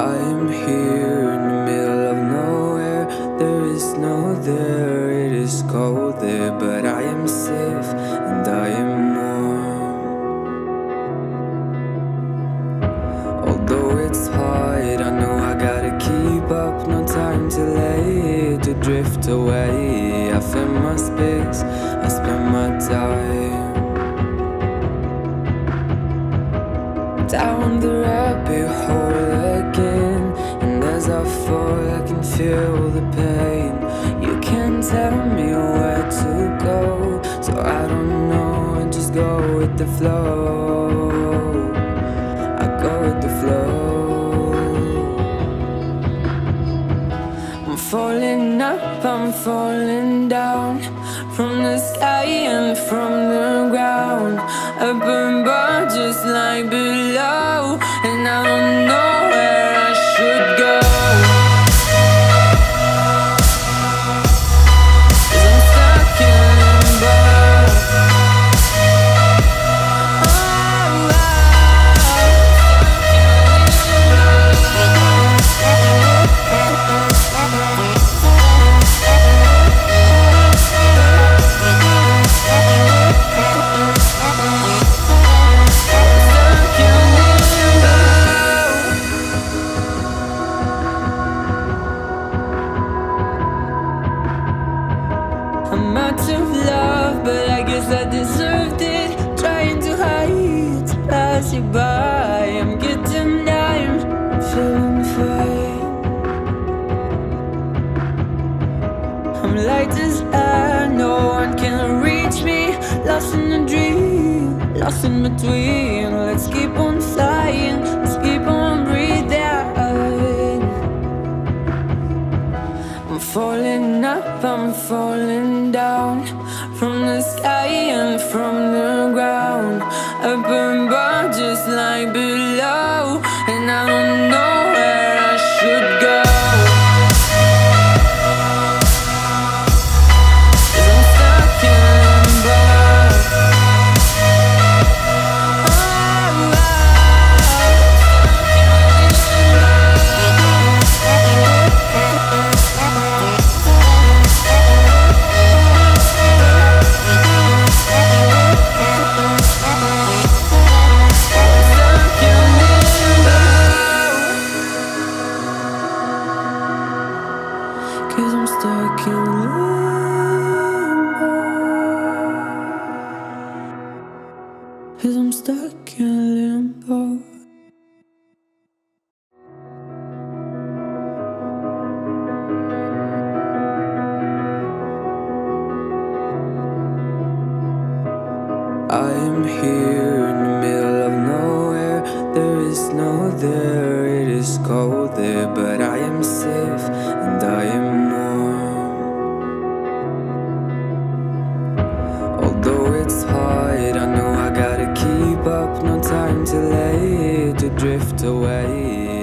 I am here in the middle of nowhere. There is no there, it is cold there, but I am safe and I am warm. Although it's hard, I know I gotta keep up. No time to late, to drift away. I fill my space, I spend my time down the rabbit hole again. And as I fall, I can feel the pain. You can't tell me where to go, so I don't know, I just go with the flow. I go with the flow. I'm falling up, I'm falling down, from the sky and from the ground. Up above just like below, and I don't know where I should go. I'm out of love, but I guess I deserved it. Trying to hide, to pass you by. I'm getting tired, feeling fine. I'm light as air, no one can reach me. Lost in a dream, lost in between. Let's keep on flying, let's keep on breathing. I'm falling up, I'm falling down, from the sky and from the ground. Up above just like below, and I don't know where I should go. Cause I'm stuck in limbo. Cause I'm stuck in limbo. I am here in the middle of nowhere. There is no there, it is cold there, but I am safe and I am warm. Although it's hard, I know I gotta keep up. No time to late, to drift away.